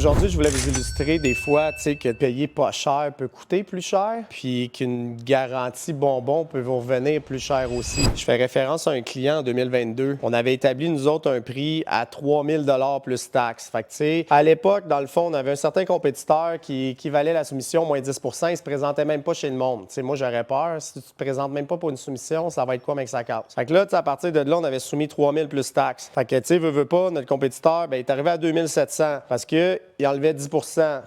Aujourd'hui, je voulais vous illustrer des fois, tu sais, que payer pas cher peut coûter plus cher, puis qu'une garantie bonbon peut vous revenir plus cher aussi. Je fais référence à un client en 2022. On avait établi, nous autres, un prix à 3000 $ plus taxes. Fait que, tu sais, à l'époque, dans le fond, on avait un certain compétiteur qui valait la soumission moins 10 il se présentait même pas chez le monde. Tu sais, moi, j'aurais peur. Si tu te présentes même pas pour une soumission, ça va être quoi, mec, ça casse. Fait que là, tu sais, à partir de là, on avait soumis 3000 plus taxes. Fait que, tu sais, veut pas, notre compétiteur, ben, il est arrivé à 2700 parce qu'il enlevait 10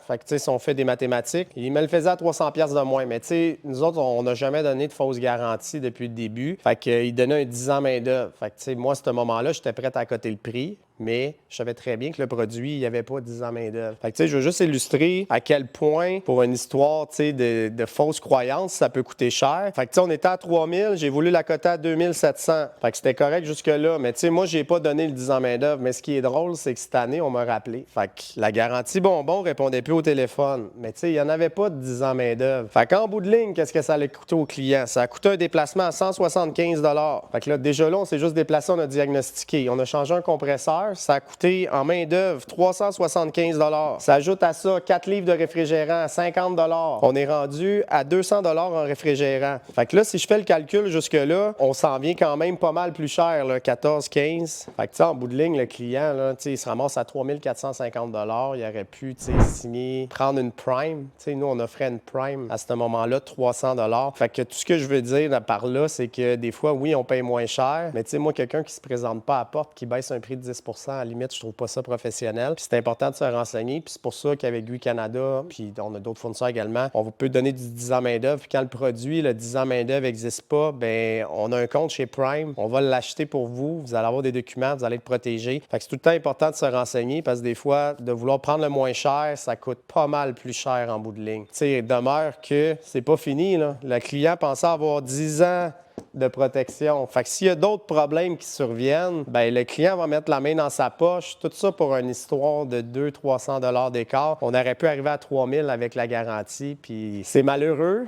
Fait que, tu sais, si on fait des mathématiques, il me le faisait à 300 de moins. Mais, tu sais, nous autres, on n'a jamais donné de fausse garantie depuis le début. Fait qu'il donnait un 10 ans main-d'œuvre. Fait que, tu sais, moi, à ce moment-là, j'étais prêt à coter le prix. Mais je savais très bien que le produit, il n'y avait pas 10 ans main-d'œuvre. Fait que, tu sais, je veux juste illustrer à quel point, pour une histoire, tu sais, de fausses croyances, ça peut coûter cher. Fait que, tu sais, on était à 3000, j'ai voulu la coter à 2700. Fait que c'était correct jusque-là. Mais, tu sais, moi, j'ai pas donné le 10 ans main-d'œuvre. Mais ce qui est drôle, c'est que cette année, on m'a rappelé. Fait que la garantie bonbon répondait plus au téléphone. Mais, tu sais, il n'y en avait pas de 10 ans main-d'œuvre. Fait qu'en bout de ligne, qu'est-ce que ça allait coûter au client? Ça a coûté un déplacement à 175 $. Fait que là, déjà là, on s'est juste déplacé, on a diagnostiqué. On a changé un compresseur. Ça a coûté en main-d'œuvre 375 $. Ça ajoute à ça 4 livres de réfrigérant à 50 $. On est rendu à 200 $ en réfrigérant. Fait que là, si je fais le calcul jusque-là, on s'en vient quand même pas mal plus cher, là, 14, 15. Fait que, tu sais, en bout de ligne, le client, là, tu sais, il se ramasse à 3450 $. Il aurait pu, tu sais, signer, prendre une prime. Tu sais, nous, on offrait une prime à ce moment-là de 300 $. Fait que tout ce que je veux dire par là, c'est que des fois, oui, on paye moins cher, mais tu sais, moi, quelqu'un qui se présente pas à la porte, qui baisse un prix de 10 à la limite, je trouve pas ça professionnel. Puis c'est important de se renseigner. Puis c'est pour ça qu'avec GUI Canada, puis on a d'autres fournisseurs également, on peut donner du 10 ans main-d'œuvre. Puis quand le produit, le 10 ans main-d'œuvre n'existe pas, bien, on a un compte chez Prime. On va l'acheter pour vous. Vous allez avoir des documents, vous allez être protégé. Fait que c'est tout le temps important de se renseigner parce que des fois, de vouloir prendre le moins cher, ça coûte pas mal plus cher en bout de ligne. Tu sais, demeure que c'est pas fini, là. Le client pensait avoir 10 ans de protection. Fait que s'il y a d'autres problèmes qui surviennent, bien, le client va mettre la main dans sa poche. Tout ça pour une histoire de 200-300 $ d'écart. On aurait pu arriver à 3000 avec la garantie. Puis c'est malheureux,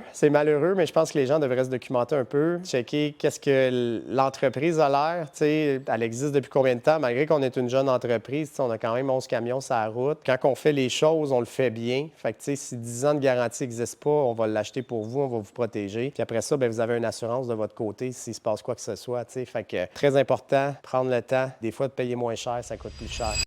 mais je pense que les gens devraient se documenter un peu, checker qu'est-ce que l'entreprise a l'air. Tu sais, elle existe depuis combien de temps? Malgré qu'on est une jeune entreprise, on a quand même 11 camions sur la route. Quand on fait les choses, on le fait bien. Fait que, tu sais, si 10 ans de garantie n'existe pas, on va l'acheter pour vous, on va vous protéger. Puis après ça, bien, vous avez une assurance de votre côté s'il se passe quoi que ce soit. T'sais. Fait que très important, prendre le temps. Des fois, de payer moins cher, ça coûte plus cher.